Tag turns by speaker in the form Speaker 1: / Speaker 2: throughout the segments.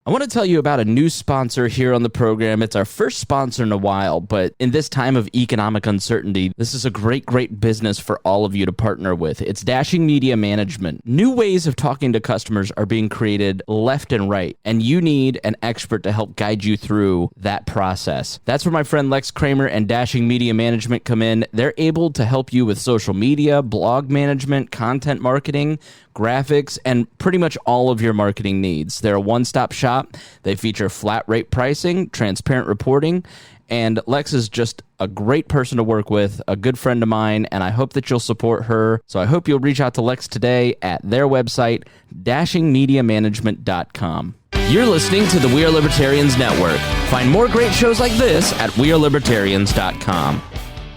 Speaker 1: I want to tell you about a new sponsor here on the program. It's our first sponsor in a while, but in this time of economic uncertainty, this is a great business for all of you to partner with. It's Dashing Media Management. New ways of talking to customers are being created left and right, and you need an expert to help guide you through that process. That's where my friend Lex Kramer and Dashing Media Management come in. They're able to help you with social media, blog management, content marketing, graphics, and pretty much all of your marketing needs. They're a one-stop shop. They feature flat rate pricing, transparent reporting, and Lex is just a great person to work with, a good friend of mine, and I hope that you'll support her. So I hope you'll reach out to Lex today at their website, dashingmediamanagement.com. You're listening to the We Are Libertarians Network. Find more great shows like this at wearelibertarians.com.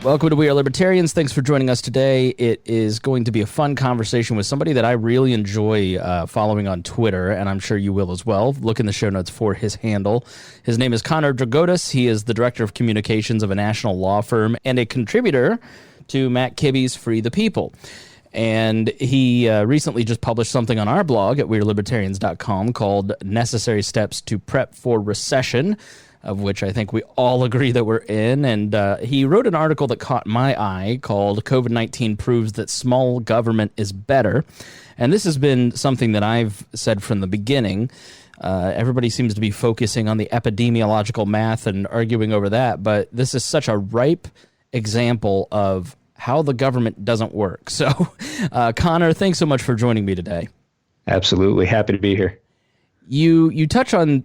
Speaker 1: Welcome to We Are Libertarians. Thanks for joining us today. It is going to be a fun conversation with somebody that I really enjoy following on Twitter, and I'm sure you will as well. Look in the show notes for his handle. His name is Connor Drigotas. He is the Director of Communications of a national law firm and a contributor to Matt Kibbe's Free the People. And he recently just published something on our blog at wearelibertarians.com called Necessary Steps to Prep for Recession, of which I think we all agree that we're in. And he wrote an article that caught my eye called COVID-19 Proves That Small Government is Better. And this has been something that I've said from the beginning. Everybody seems to be focusing on the epidemiological math and arguing over that, but this is such a ripe example of how the government doesn't work. So, Connor, thanks so much for joining me today.
Speaker 2: Absolutely. Happy to be here.
Speaker 1: You touch on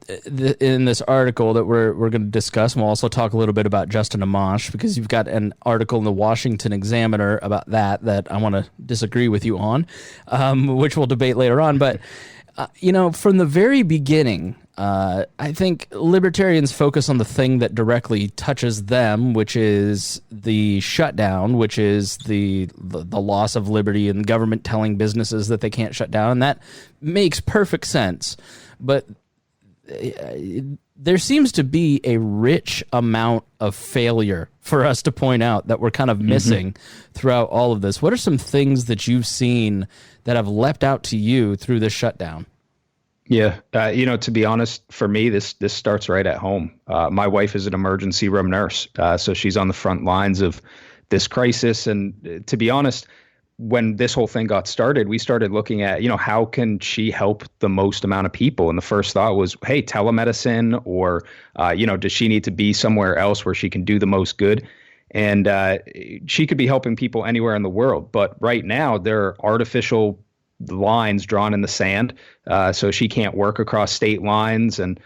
Speaker 1: in this article that we're going to discuss, and we'll also talk a little bit about Justin Amash, because you've got an article in the Washington Examiner about that I want to disagree with you on, which we'll debate later on. But, from the very beginning, I think libertarians focus on the thing that directly touches them, which is the shutdown, which is the loss of liberty and government telling businesses that they can't shut down. And that makes perfect sense. But there seems to be a rich amount of failure for us to point out that we're kind of missing throughout all of this. What are some things that you've seen that have leapt out to you through this shutdown?
Speaker 2: Yeah. To be honest, for me, this starts right at home. My wife is an emergency room nurse, so she's on the front lines of this crisis. And to be honest, when this whole thing got started, we started looking at, how can she help the most amount of people? And the first thought was, hey, telemedicine, or, does she need to be somewhere else where she can do the most good? And she could be helping people anywhere in the world. But right now, there are artificial lines drawn in the sand, so she can't work across state lines. And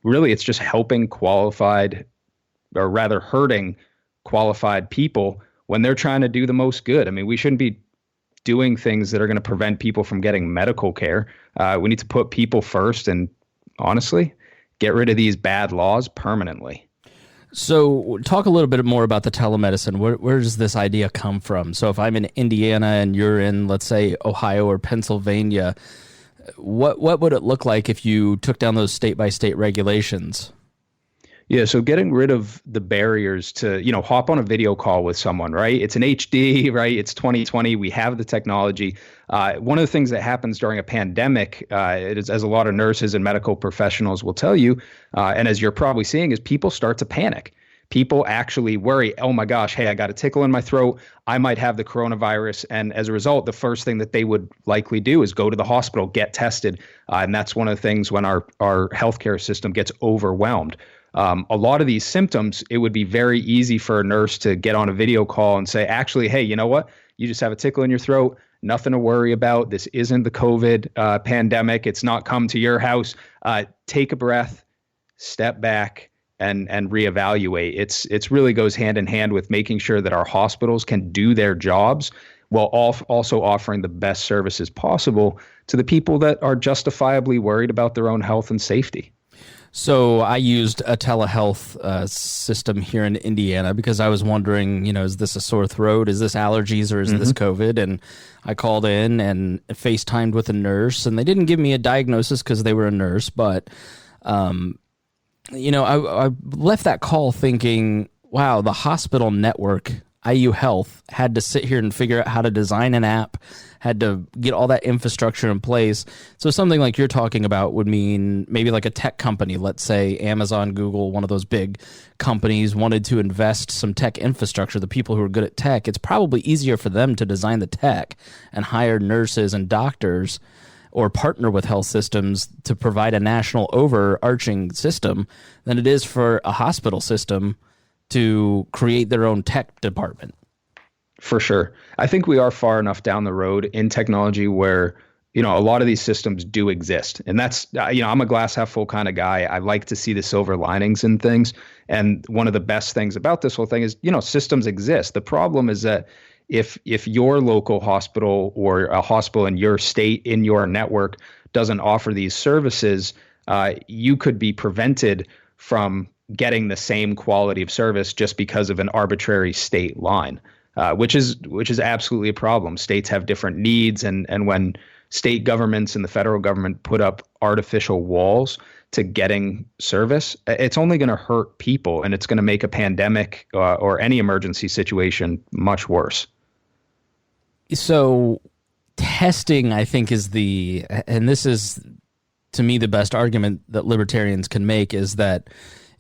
Speaker 2: really, it's just helping qualified, or rather hurting qualified people when they're trying to do the most good. I mean, we shouldn't be doing things that are going to prevent people from getting medical care. We need to put people first and, honestly, get rid of these bad laws permanently.
Speaker 1: So talk a little bit more about the telemedicine. Where does this idea come from? So if I'm in Indiana and you're in, let's say, Ohio or Pennsylvania, what would it look like if you took down those state-by-state regulations?
Speaker 2: Yeah, so getting rid of the barriers to, hop on a video call with someone, right? It's an HD, right? It's 2020. We have the technology. One of the things that happens during a pandemic, as a lot of nurses and medical professionals will tell you, and as you're probably seeing, is people start to panic. People actually worry, oh my gosh, hey, I got a tickle in my throat. I might have the coronavirus. And as a result, the first thing that they would likely do is go to the hospital, get tested. And that's one of the things when our healthcare system gets overwhelmed. A lot of these symptoms, it would be very easy for a nurse to get on a video call and say, actually, hey, you know what? You just have a tickle in your throat. Nothing to worry about. This isn't the COVID pandemic. It's not come to your house. Take a breath, step back, and reevaluate. It's really goes hand in hand with making sure that our hospitals can do their jobs while also offering the best services possible to the people that are justifiably worried about their own health and safety.
Speaker 1: So I used a telehealth system here in Indiana because I was wondering, is this a sore throat? Is this allergies or is this COVID? And I called in and FaceTimed with a nurse, and they didn't give me a diagnosis because they were a nurse. But, I left that call thinking, wow, the hospital network IU Health had to sit here and figure out how to design an app, had to get all that infrastructure in place. So something like you're talking about would mean maybe like a tech company, let's say Amazon, Google, one of those big companies wanted to invest some tech infrastructure. The people who are good at tech, it's probably easier for them to design the tech and hire nurses and doctors or partner with health systems to provide a national overarching system than it is for a hospital system to create their own tech department.
Speaker 2: For sure. I think we are far enough down the road in technology where, a lot of these systems do exist. And that's, I'm a glass half full kind of guy. I like to see the silver linings in things. And one of the best things about this whole thing is, systems exist. The problem is that if your local hospital or a hospital in your state, in your network, doesn't offer these services, you could be prevented from getting the same quality of service just because of an arbitrary state line, which is absolutely a problem. States have different needs, and when state governments and the federal government put up artificial walls to getting service, it's only going to hurt people, and it's going to make a pandemic or any emergency situation much worse.
Speaker 1: So testing, I think, and this is, to me, the best argument that libertarians can make is that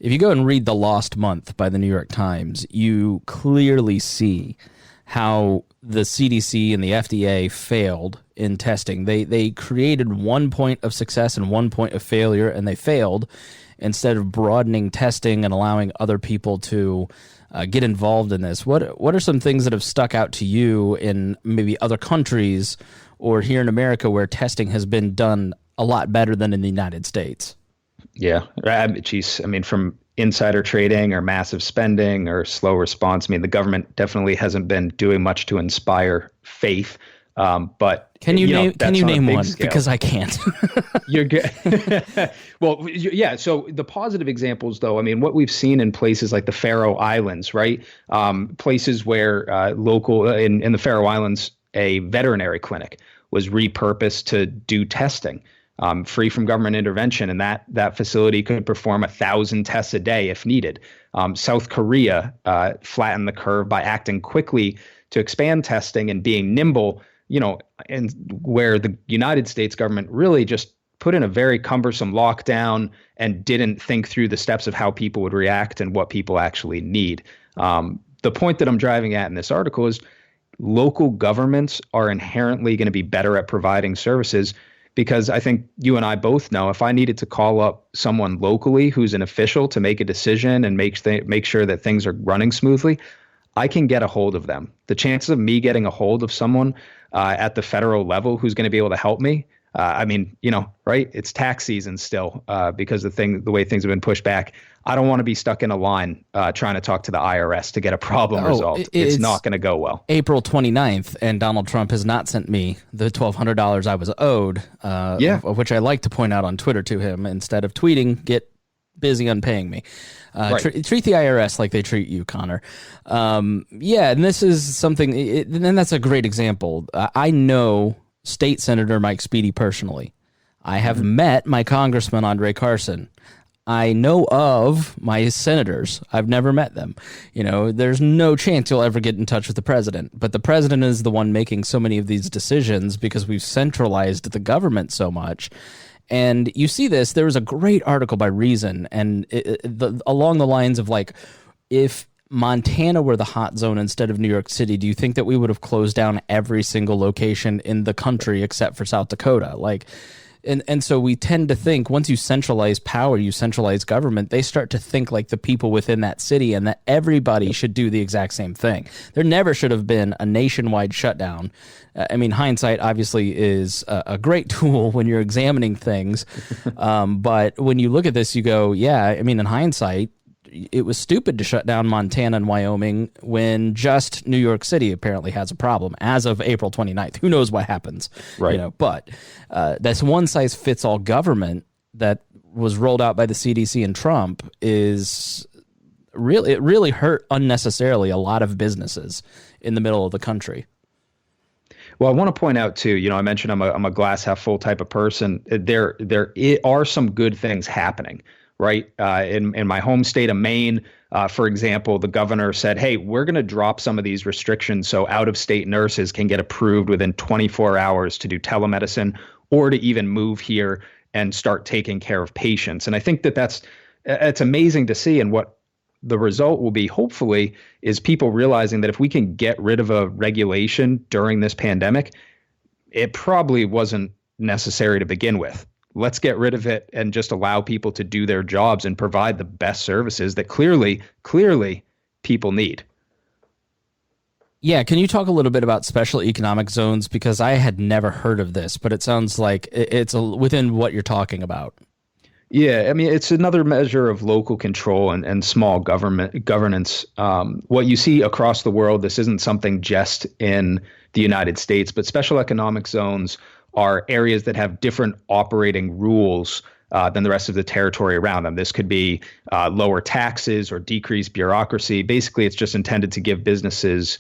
Speaker 1: if you go and read The Lost Month by the New York Times, you clearly see how the CDC and the FDA failed in testing. They created 1 point of success and 1 point of failure, and they failed instead of broadening testing and allowing other people to get involved in this. What are some things that have stuck out to you in maybe other countries or here in America where testing has been done a lot better than in the United States?
Speaker 2: Yeah. From insider trading or massive spending or slow response, the government definitely hasn't been doing much to inspire faith. But
Speaker 1: can you name one?
Speaker 2: Scale.
Speaker 1: Because I can't.
Speaker 2: You're good. Well, yeah. So the positive examples, though, what we've seen in places like the Faroe Islands, right? Places where local in the Faroe Islands, a veterinary clinic was repurposed to do testing. Free from government intervention, and that facility could perform 1,000 tests a day if needed. South Korea flattened the curve by acting quickly to expand testing and being nimble, and where the United States government really just put in a very cumbersome lockdown and didn't think through the steps of how people would react and what people actually need. The point that I'm driving at in this article is local governments are inherently going to be better at providing services. Because I think you and I both know if I needed to call up someone locally who's an official to make a decision and make sure that things are running smoothly, I can get a hold of them. The chances of me getting a hold of someone at the federal level who's going to be able to help me, right? It's tax season still because the way things have been pushed back. I don't want to be stuck in a line trying to talk to the IRS to get a problem resolved. It's not going to go well.
Speaker 1: April 29th, and Donald Trump has not sent me the $1,200 I was owed, which I like to point out on Twitter to him. Instead of tweeting, get busy on paying me. Right. Treat the IRS like they treat you, Connor. And this is something, and that's a great example. I know State Senator Mike Speedy personally. I have met my Congressman Andre Carson. I know of my senators. I've never met them. There's no chance you'll ever get in touch with the president. But the president is the one making so many of these decisions because we've centralized the government so much. And you see this. There was a great article by Reason, and along the lines of like, if Montana were the hot zone instead of New York City, do you think that we would have closed down every single location in the country except for South Dakota? And so we tend to think once you centralize power, you centralize government, they start to think like the people within that city and that everybody should do the exact same thing. There never should have been a nationwide shutdown. Hindsight obviously is a great tool when you're examining things. But when you look at this, you go, in hindsight, it was stupid to shut down Montana and Wyoming when just New York City apparently has a problem as of April 29th. Who knows what happens?
Speaker 2: Right.
Speaker 1: But this one size fits all government that was rolled out by the CDC and Trump it really hurt unnecessarily a lot of businesses in the middle of the country.
Speaker 2: Well, I want to point out too, I mentioned I'm a glass half full type of person. There are some good things happening. right? In my home state of Maine, for example, the governor said, hey, we're going to drop some of these restrictions so out-of-state nurses can get approved within 24 hours to do telemedicine or to even move here and start taking care of patients. And I think it's amazing to see. And what the result will be, hopefully, is people realizing that if we can get rid of a regulation during this pandemic, it probably wasn't necessary to begin with. Let's get rid of it and just allow people to do their jobs and provide the best services that clearly people need.
Speaker 1: Yeah, can you talk a little bit about special economic zones? Because I had never heard of this, but it sounds like it's within what you're talking about.
Speaker 2: Yeah, I mean, it's another measure of local control and small governance. What you see across the world, this isn't something just in the United States, but special economic zones are areas that have different operating rules than the rest of the territory around them. This could be lower taxes or decreased bureaucracy. Basically, it's just intended to give businesses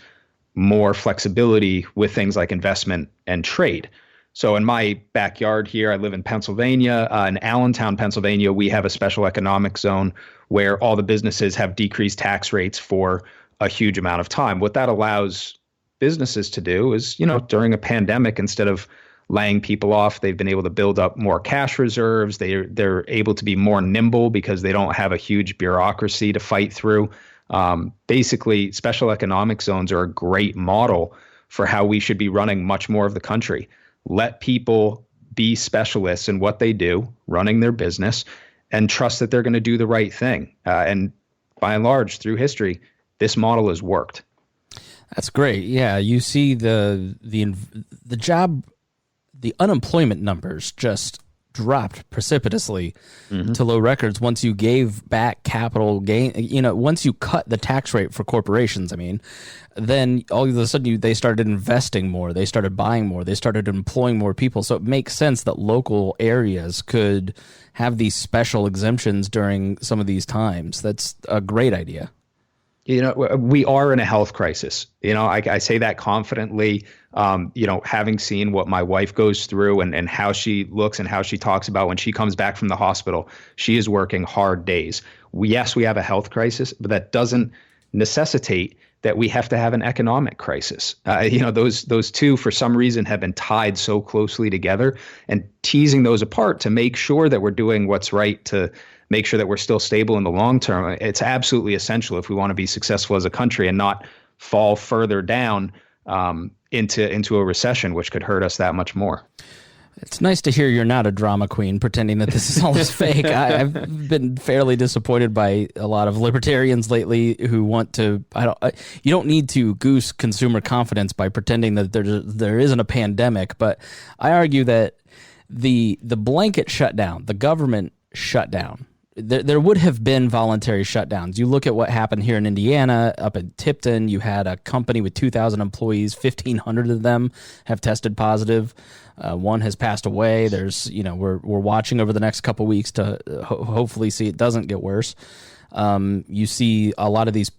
Speaker 2: more flexibility with things like investment and trade. So in my backyard here, I live in Pennsylvania. In Allentown, Pennsylvania, we have a special economic zone where all the businesses have decreased tax rates for a huge amount of time. What that allows businesses to do is, during a pandemic, instead of laying people off, they've been able to build up more cash reserves. They're able to be more nimble because they don't have a huge bureaucracy to fight through. Basically, special economic zones are a great model for how we should be running much more of the country. Let people be specialists in what they do, running their business, and trust that they're going to do the right thing. And by and large, through history, this model has worked.
Speaker 1: That's great. Yeah, you see the unemployment numbers just dropped precipitously to low records once you gave back capital gain. Once you cut the tax rate for corporations, then all of a sudden they started investing more, they started buying more, they started employing more people. So it makes sense that local areas could have these special exemptions during some of these times. That's a great idea.
Speaker 2: We are in a health crisis. I say that confidently, having seen what my wife goes through and how she looks and how she talks about when she comes back from the hospital. She is working hard days. Yes, we have a health crisis, but that doesn't necessitate that we have to have an economic crisis. Those two, for some reason, have been tied so closely together, and teasing those apart to make sure that we're doing what's right to make sure that we're still stable in the long term. It's absolutely essential if we want to be successful as a country and not fall further down into a recession, which could hurt us that much more.
Speaker 1: It's nice to hear you're not a drama queen pretending that this is all fake. I've been fairly disappointed by a lot of libertarians lately who want to. You don't need to goose consumer confidence by pretending that there isn't a pandemic. But I argue that the blanket shutdown, the government shutdown, there would have been voluntary shutdowns. You look at what happened here in Indiana, up in Tipton. You had a company with 2,000 employees. 1,500 of them have tested positive. One has passed away. There's, we're watching over the next couple weeks to hopefully see it doesn't get worse. You see a lot of these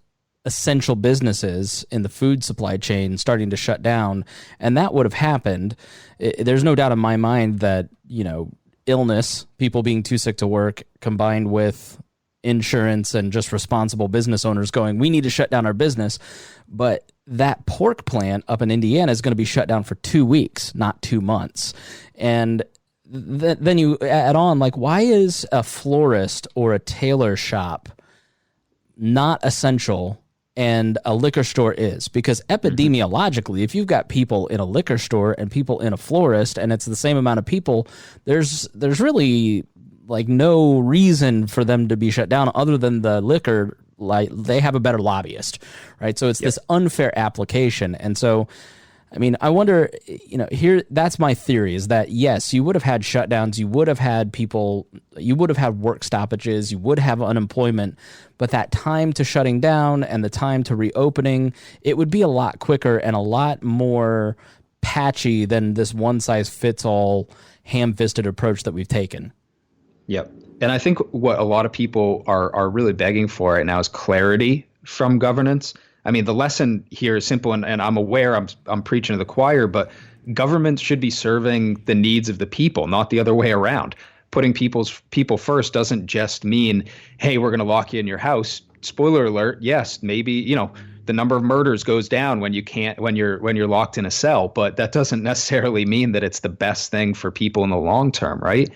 Speaker 1: essential businesses in the food supply chain starting to shut down, and that would have happened. There's no doubt in my mind that, illness, people being too sick to work, combined with insurance and just responsible business owners going, we need to shut down our business. But that pork plant up in Indiana is going to be shut down for 2 weeks, not 2 months. And then you add on, why is a florist or a tailor shop not essential and a liquor store is? Because epidemiologically, if you've got people in a liquor store and people in a florist and it's the same amount of people, there's really no reason for them to be shut down other than the liquor, they have a better lobbyist, right? So it's this unfair application. And so, I wonder, here, that's my theory, is that yes, you would have had shutdowns, you would have had people, you would have had work stoppages, you would have unemployment, but that time to shutting down and the time to reopening, it would be a lot quicker and a lot more patchy than this one-size-fits-all ham-fisted approach that we've taken.
Speaker 2: Yep. And I think what a lot of people are really begging for right now is clarity from governance. The lesson here is simple, and I'm aware I'm preaching to the choir, but government should be serving the needs of the people, not the other way around. putting people first doesn't just mean, hey, we're going to lock you in your house. Spoiler alert, yes, maybe, the number of murders goes down when you're locked in a cell, but that doesn't necessarily mean that it's the best thing for people in the long term, right?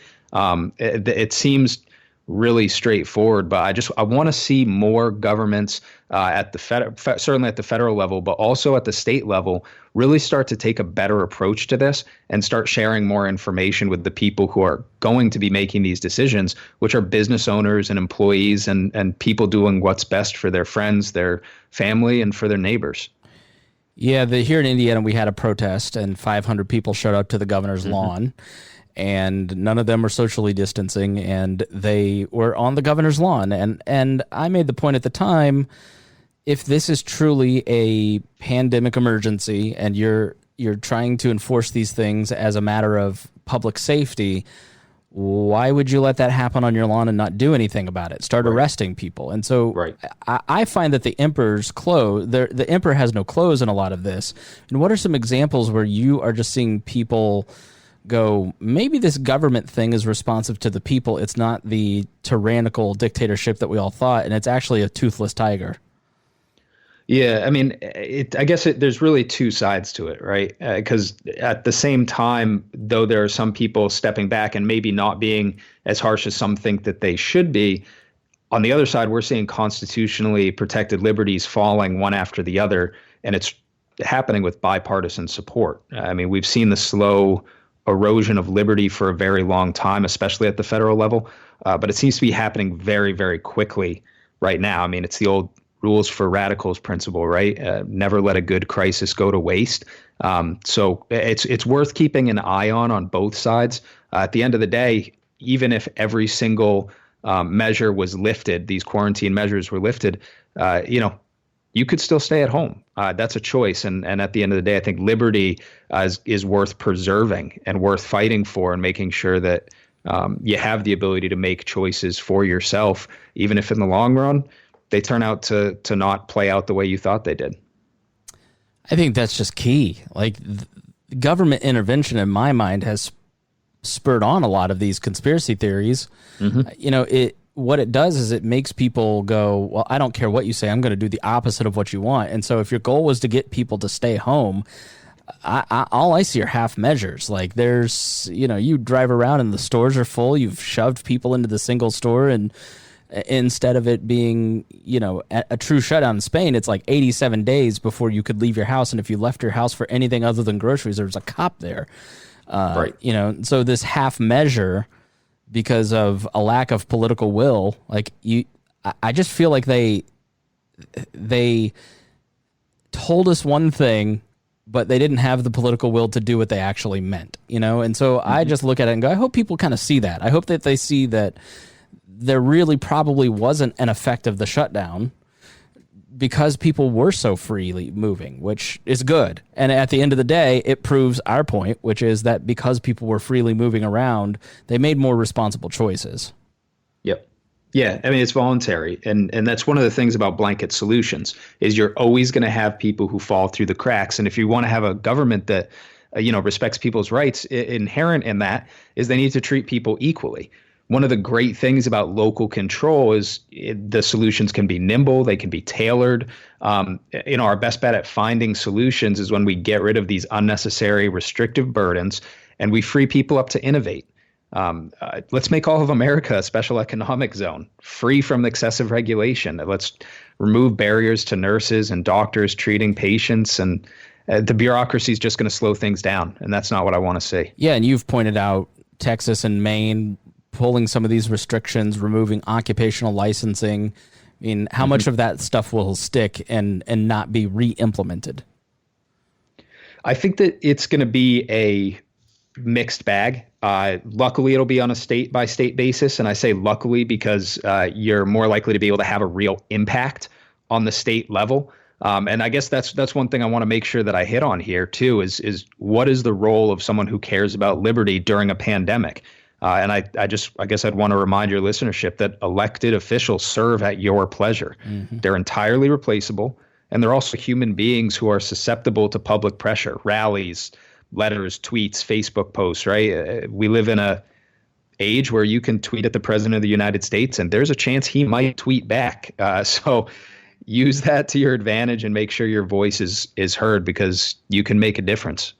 Speaker 2: It seems really straightforward, but I want to see more governments at the certainly at the federal level, but also at the state level, really start to take a better approach to this and start sharing more information with the people who are going to be making these decisions, which are business owners and employees and people doing what's best for their friends, their family, and for their neighbors.
Speaker 1: Yeah, here in Indiana, we had a protest and 500 people showed up to the governor's lawn. And none of them were socially distancing, and they were on the governor's lawn. And I made the point at the time, if this is truly a pandemic emergency and you're trying to enforce these things as a matter of public safety, why would you let that happen on your lawn and not do anything about it? Start arresting people. And so I find that the emperor's clothes, the emperor has no clothes in a lot of this. And what are some examples where you are just seeing people go, maybe this government thing is responsive to the people. It's not the tyrannical dictatorship that we all thought, and it's actually a toothless tiger.
Speaker 2: Yeah, I mean, I guess there's really two sides to it, right? Because at the same time, though there are some people stepping back and maybe not being as harsh as some think that they should be, on the other side, we're seeing constitutionally protected liberties falling one after the other, and it's happening with bipartisan support. I mean, we've seen the slow erosion of liberty for a very long time, especially at the federal level. But it seems to be happening very, very quickly right now. I mean, it's the old rules for radicals principle, right? Never let a good crisis go to waste. So it's worth keeping an eye on both sides. At the end of the day, even if every single measure was lifted, these quarantine measures were lifted, you could still stay at home. That's a choice. And at the end of the day, I think liberty is worth preserving and worth fighting for, and making sure that you have the ability to make choices for yourself, even if in the long run they turn out to not play out the way you thought they did.
Speaker 1: I think that's just key. Like, government intervention, in my mind, has spurred on a lot of these conspiracy theories. What it does is it makes people go, well, I don't care what you say, I'm going to do the opposite of what you want. And so if your goal was to get people to stay home, all I see are half measures. Like, there's, you drive around and the stores are full, you've shoved people into the single store, and instead of it being, a true shutdown in Spain, it's like 87 days before you could leave your house. And if you left your house for anything other than groceries, there's a cop there. So this half measure, because of a lack of political will, I just feel like they told us one thing, but they didn't have the political will to do what they actually meant, And so I just look at it and go, I hope people kind of see that. I hope that they see that there really probably wasn't an effect of the shutdown, because people were so freely moving, which is good. And at the end of the day, it proves our point, which is that because people were freely moving around, they made more responsible choices.
Speaker 2: Yep. Yeah. I mean, it's voluntary. And that's one of the things about blanket solutions, is you're always going to have people who fall through the cracks. And if you want to have a government that, respects people's rights, inherent in that is they need to treat people equally. One of the great things about local control is the solutions can be nimble, they can be tailored. Our best bet at finding solutions is when we get rid of these unnecessary restrictive burdens and we free people up to innovate. Let's make all of America a special economic zone, free from excessive regulation. Let's remove barriers to nurses and doctors treating patients, and the bureaucracy is just going to slow things down. And that's not what I want to see.
Speaker 1: Yeah, and you've pointed out Texas and Maine pulling some of these restrictions, removing occupational licensing. I mean, how much of that stuff will stick and not be re-implemented?
Speaker 2: I think that it's going to be a mixed bag. Luckily, it'll be on a state-by-state basis. And I say luckily because you're more likely to be able to have a real impact on the state level. And I guess that's one thing I want to make sure that I hit on here, too, is what is the role of someone who cares about liberty during a pandemic? And I guess I'd want to remind your listenership that elected officials serve at your pleasure. Mm-hmm. They're entirely replaceable, and they're also human beings who are susceptible to public pressure, rallies, letters, tweets, Facebook posts, right? We live in age where you can tweet at the president of the United States and there's a chance he might tweet back. So use that to your advantage and make sure your voice is heard, because you can make a difference.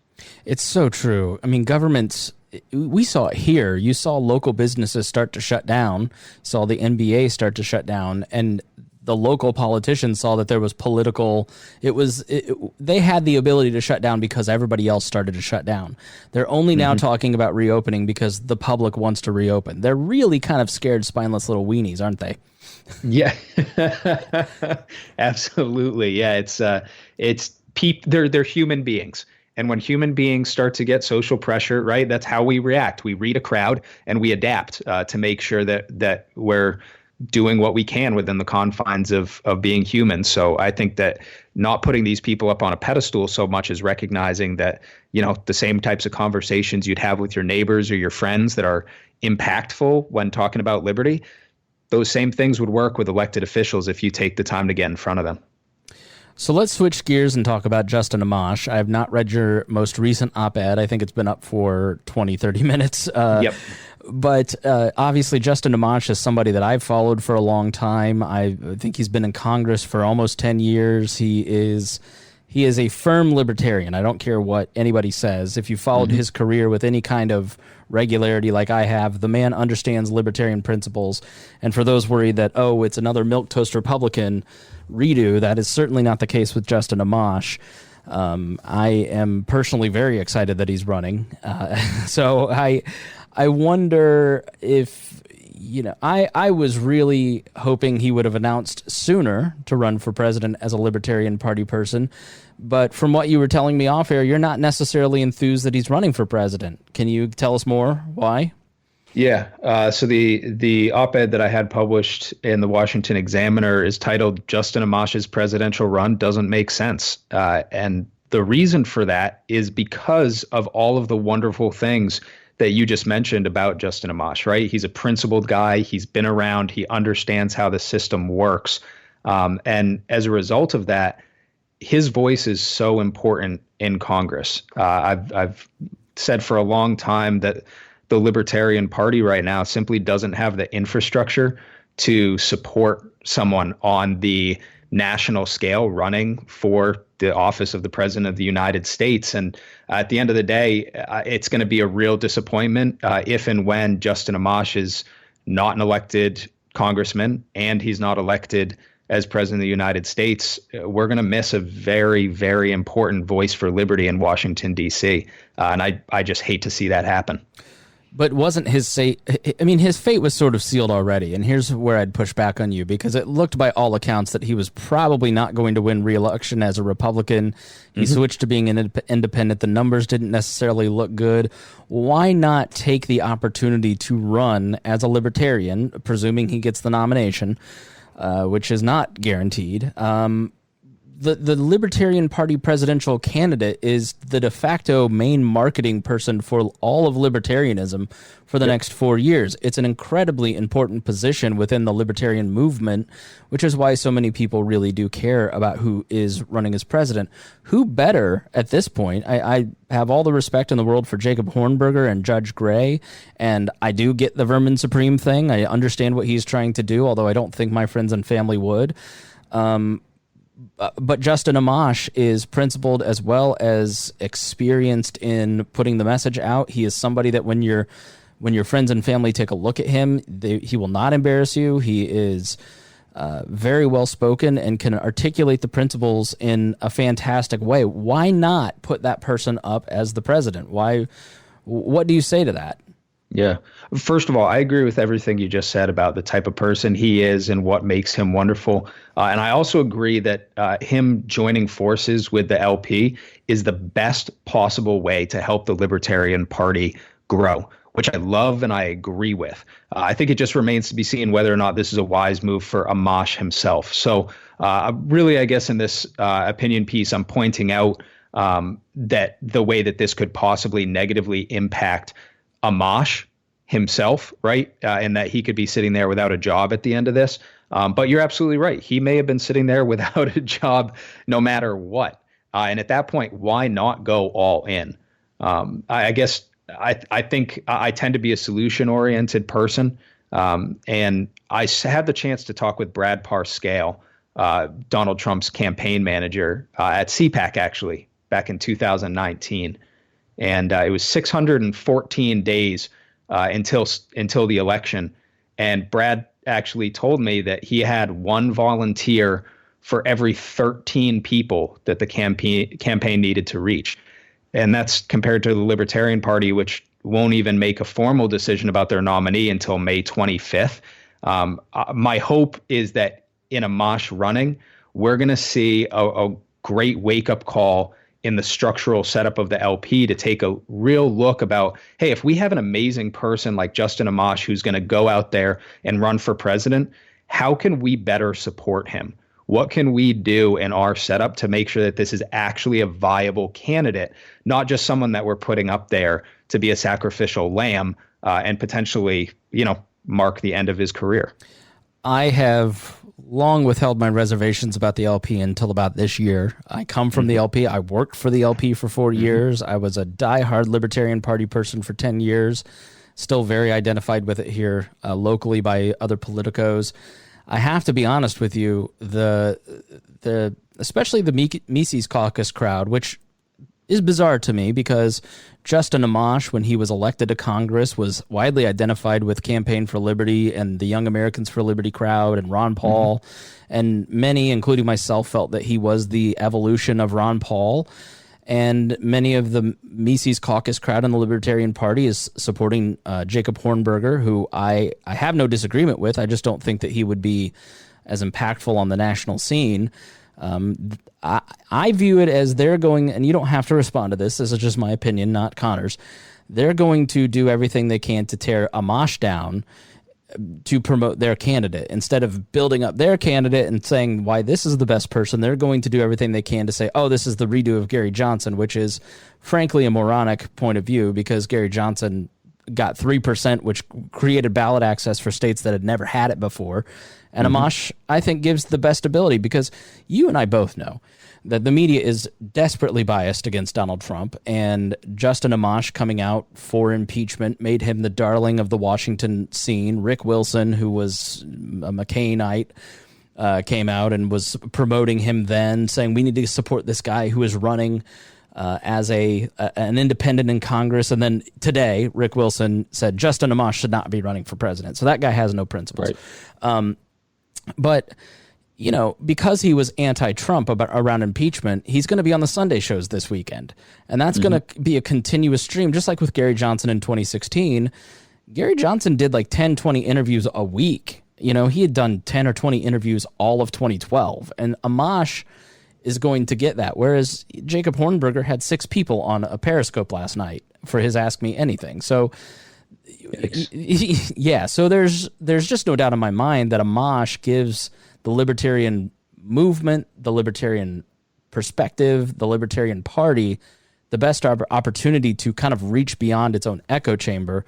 Speaker 1: It's so true. I mean, governments, we saw it here. You saw local businesses start to shut down, saw the NBA start to shut down, and the local politicians saw that there was political, they had the ability to shut down because everybody else started to shut down. They're only now talking about reopening because the public wants to reopen. They're really kind of scared, spineless little weenies, aren't they?
Speaker 2: Yeah, absolutely. Yeah, they're human beings. And when human beings start to get social pressure, right, that's how we react. We read a crowd and we adapt to make sure that we're doing what we can within the confines of being human. So I think that not putting these people up on a pedestal so much as recognizing that, the same types of conversations you'd have with your neighbors or your friends that are impactful when talking about liberty, those same things would work with elected officials if you take the time to get in front of them.
Speaker 1: So let's switch gears and talk about Justin Amash. I have not read your most recent op-ed. I think it's been up for 20, 30 minutes.
Speaker 2: Yep.
Speaker 1: But obviously, Justin Amash is somebody that I've followed for a long time. I think he's been in Congress for almost 10 years. He is a firm libertarian. I don't care what anybody says. If you followed his career with any kind of regularity like I have, the man understands libertarian principles. And for those worried that, it's another milquetoast Republican redo, that is certainly not the case with Justin Amash. I am personally very excited that he's running. So I wonder if, I was really hoping he would have announced sooner to run for president as a Libertarian Party person. But from what you were telling me off air, you're not necessarily enthused that he's running for president. Can you tell us more why?
Speaker 2: Yeah. So the op-ed that I had published in the Washington Examiner is titled "Justin Amash's Presidential Run Doesn't Make Sense." And the reason for that is because of all of the wonderful things that you just mentioned about Justin Amash, right? He's a principled guy. He's been around. He understands how the system works. And as a result of that, his voice is so important in Congress. I've said for a long time that the Libertarian Party right now simply doesn't have the infrastructure to support someone on the national scale running for the office of the President of the United States. And at the end of the day, it's going to be a real disappointment if and when Justin Amash is not an elected congressman and he's not elected as President of the United States. We're going to miss a very, very important voice for liberty in Washington, D.C. And I just hate to see that happen.
Speaker 1: But wasn't his fate? I mean, his fate was sort of sealed already. And here's where I'd push back on you, because it looked by all accounts that he was probably not going to win re-election as a Republican. He switched to being an independent. The numbers didn't necessarily look good. Why not take the opportunity to run as a Libertarian, presuming he gets the nomination, which is not guaranteed? The Libertarian Party presidential candidate is the de facto main marketing person for all of libertarianism for the next 4 years. It's an incredibly important position within the libertarian movement, which is why so many people really do care about who is running as president. Who better at this point? I have all the respect in the world for Jacob Hornberger and Judge Gray, and I do get the Vermin Supreme thing. I understand what he's trying to do, although I don't think my friends and family would. But Justin Amash is principled as well as experienced in putting the message out. He is somebody that when your friends and family take a look at him, he will not embarrass you. He is very well spoken and can articulate the principles in a fantastic way. Why not put that person up as the president? What do you say to that?
Speaker 2: Yeah. First of all, I agree with everything you just said about the type of person he is and what makes him wonderful. And I also agree that him joining forces with the LP is the best possible way to help the Libertarian Party grow, which I love and I agree with. I think it just remains to be seen whether or not this is a wise move for Amash himself. So really, I guess in this opinion piece, I'm pointing out that the way that this could possibly negatively impact Amash himself, right? And that he could be sitting there without a job at the end of this. But you're absolutely right. He may have been sitting there without a job no matter what. And at that point, why not go all in? I guess I think I tend to be a solution-oriented person. And I had the chance to talk with Brad Parscale, Donald Trump's campaign manager, at CPAC, actually, back in 2019. And it was 614 days until the election. And Brad actually told me that he had one volunteer for every 13 people that the campaign needed to reach. And that's compared to the Libertarian Party, which won't even make a formal decision about their nominee until May 25th. My hope is that in Amash running, we're going to see a great wake-up call in the structural setup of the LP to take a real look about, hey, if we have an amazing person like Justin Amash who's going to go out there and run for president, how can we better support him? What can we do in our setup to make sure that this is actually a viable candidate, not just someone that we're putting up there to be a sacrificial lamb and potentially, mark the end of his career?
Speaker 1: I have long withheld my reservations about the LP until about this year. I come from the LP. I worked for the LP for 4 years. I was a diehard Libertarian Party person for 10 years, still very identified with it here locally by other politicos. I have to be honest with you, especially the Mises Caucus crowd, which is bizarre to me because Justin Amash, when he was elected to Congress, was widely identified with Campaign for Liberty and the Young Americans for Liberty crowd and Ron Paul. And many, including myself, felt that he was the evolution of Ron Paul. And many of the Mises Caucus crowd in the Libertarian Party is supporting Jacob Hornberger, who I have no disagreement with. I just don't think that he would be as impactful on the national scene. I view it as they're going, and you don't have to respond to this is just my opinion, not Connor's. They're going to do everything they can to tear Amash down to promote their candidate. Instead of building up their candidate and saying why this is the best person, they're going to do everything they can to say, oh, this is the redo of Gary Johnson, which is frankly a moronic point of view because Gary Johnson got 3%, which created ballot access for states that had never had it before. And Amash, I think, gives the best ability because you and I both know that the media is desperately biased against Donald Trump, and Justin Amash coming out for impeachment made him the darling of the Washington scene. Rick Wilson, who was a McCainite, came out and was promoting him then, saying we need to support this guy who is running as an independent in Congress. And then today, Rick Wilson said Justin Amash should not be running for president. So that guy has no principles. Right. But, because he was anti-Trump around impeachment, he's going to be on the Sunday shows this weekend. And that's going to be a continuous stream, just like with Gary Johnson in 2016. Gary Johnson did like 10, 20 interviews a week. He had done 10 or 20 interviews all of 2012. And Amash is going to get that. Whereas Jacob Hornberger had 6 people on a Periscope last night for his Ask Me Anything. So yeah, so there's just no doubt in my mind that Amash gives the libertarian movement, the libertarian perspective, the Libertarian Party the best opportunity to kind of reach beyond its own echo chamber.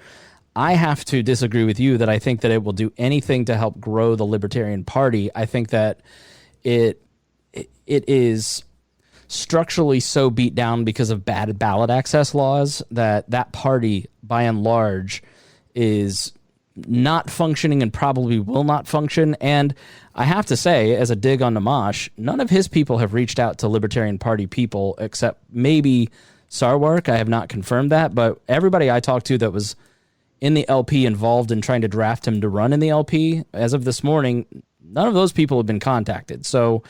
Speaker 1: I have to disagree with you that I think that it will do anything to help grow the Libertarian Party. I think that it is structurally so beat down because of bad ballot access laws that party, by and large, is not functioning and probably will not function. And I have to say, as a dig on Amash, none of his people have reached out to Libertarian Party people except maybe Sarwark. I have not confirmed that, but everybody I talked to that was in the LP involved in trying to draft him to run in the LP, as of this morning, none of those people have been contacted. So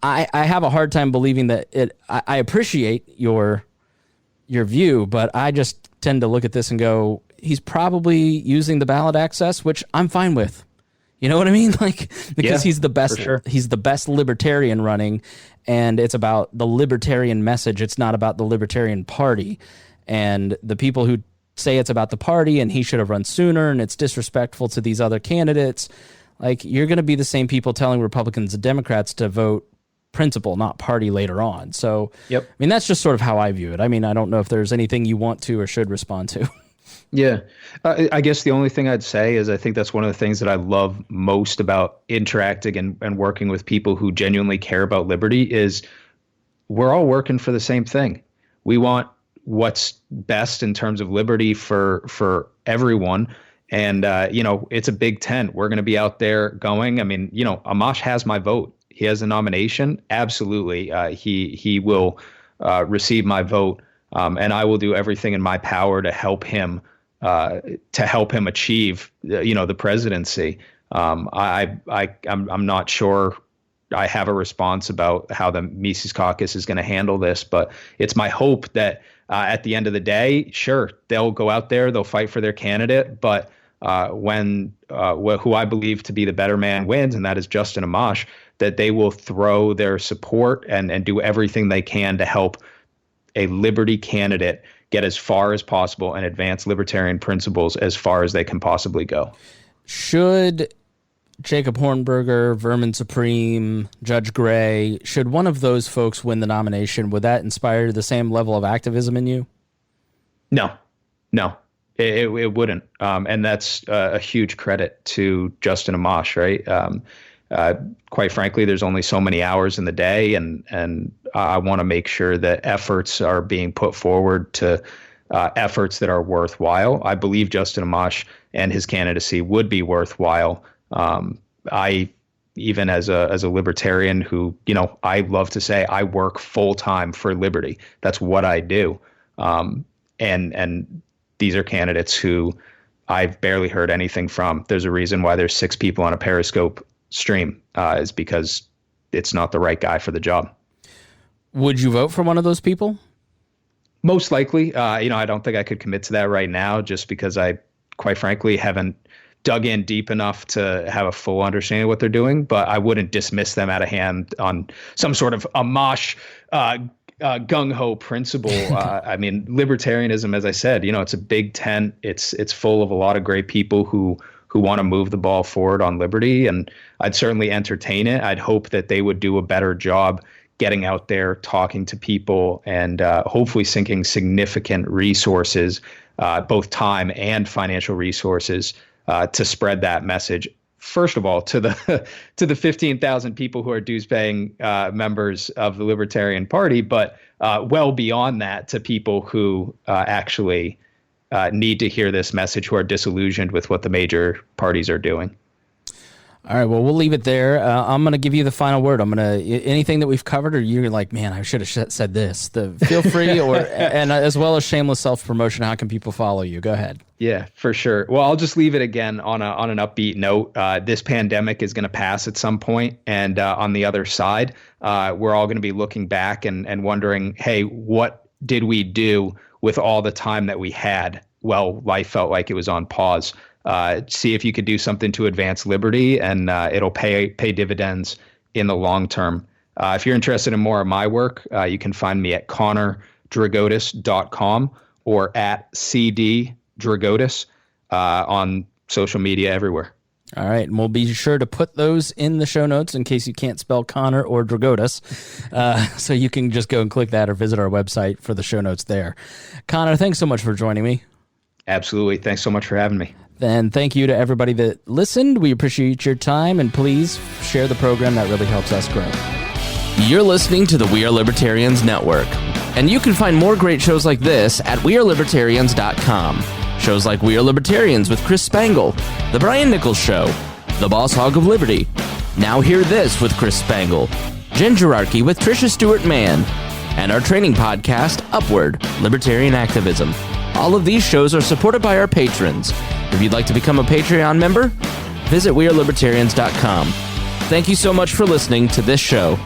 Speaker 1: I have a hard time believing that I appreciate your view, but I just tend to look at this and go, he's probably using the ballot access, which I'm fine with. You know what I mean? Because he's the best. Sure. He's the best libertarian running, and it's about the libertarian message. It's not about the Libertarian Party. And the people who say it's about the party and he should have run sooner and it's disrespectful to these other candidates, you're going to be the same people telling Republicans and Democrats to vote principle, not party later on. So, yep. I mean, that's just sort of how I view it. I mean, I don't know if there's anything you want to or should respond to.
Speaker 2: Yeah. I guess the only thing I'd say is I think that's one of the things that I love most about interacting and working with people who genuinely care about liberty is we're all working for the same thing. We want what's best in terms of liberty for everyone. And, it's a big tent. We're going to be out there going. I mean, Amash has my vote. He has a nomination. Absolutely. He will receive my vote. And I will do everything in my power to help him achieve, the presidency. I'm not sure I have a response about how the Mises Caucus is going to handle this, but it's my hope that at the end of the day, sure, they'll go out there, they'll fight for their candidate, but when who I believe to be the better man wins, and that is Justin Amash, that they will throw their support and do everything they can to help a liberty candidate get as far as possible and advance libertarian principles as far as they can possibly go.
Speaker 1: Should Jacob Hornberger, Vermin Supreme, Judge Gray, should one of those folks win the nomination, would that inspire the same level of activism in you?
Speaker 2: No, it wouldn't. And that's a huge credit to Justin Amash, right? Quite frankly, there's only so many hours in the day, and I want to make sure that efforts are being put forward to efforts that are worthwhile. I believe Justin Amash and his candidacy would be worthwhile. I, even as a libertarian who, I love to say I work full time for liberty. That's what I do. And these are candidates who I've barely heard anything from. There's a reason why there's 6 people on a Periscope stream, is because it's not the right guy for the job.
Speaker 1: Would you vote for one of those people?
Speaker 2: Most likely. I don't think I could commit to that right now, just because I, quite frankly, haven't dug in deep enough to have a full understanding of what they're doing, but I wouldn't dismiss them out of hand on some sort of Amash gung-ho principle. I mean, libertarianism, as I said, it's a big tent. It's full of a lot of great people who want to move the ball forward on liberty, and I'd certainly entertain it. I'd hope that they would do a better job getting out there, talking to people, and hopefully sinking significant resources, both time and financial resources, to spread that message. First of all, to the 15,000 people who are dues-paying members of the Libertarian Party, but well beyond that, to people who actually need to hear this message, who are disillusioned with what the major parties are doing.
Speaker 1: All right, well, we'll leave it there. I'm going to give you the final word. Anything that we've covered, or you're like, man, I should have said this. Feel free, and as well as shameless self-promotion, how can people follow you? Go ahead. Yeah,
Speaker 2: for sure. Well, I'll just leave it again on an upbeat note. This pandemic is going to pass at some point, and on the other side, we're all going to be looking back and wondering, hey, what did we do with all the time that we had? Well, life felt like it was on pause. See if you could do something to advance liberty, and it'll pay dividends in the long term. If you're interested in more of my work, you can find me at connordrigotas.com or at cddrigotas on social media everywhere.
Speaker 1: All right, and we'll be sure to put those in the show notes in case you can't spell Connor or Drigotas. So you can just go and click that or visit our website for the show notes there. Connor, thanks so much for joining me.
Speaker 2: Absolutely. Thanks so much for having me.
Speaker 1: And thank you to everybody that listened. We appreciate your time, and please share the program. That really helps us grow. You're listening to the We Are Libertarians Network, and you can find more great shows like this at wearelibertarians.com. Shows like We Are Libertarians with Chris Spangle, The Brian Nichols Show, The Boss Hog of Liberty, Now Hear This with Chris Spangle, Gingerarchy with Tricia Stewart-Mann, and our training podcast, Upward, Libertarian Activism. All of these shows are supported by our patrons. If you'd like to become a Patreon member, visit wearelibertarians.com. Thank you so much for listening to this show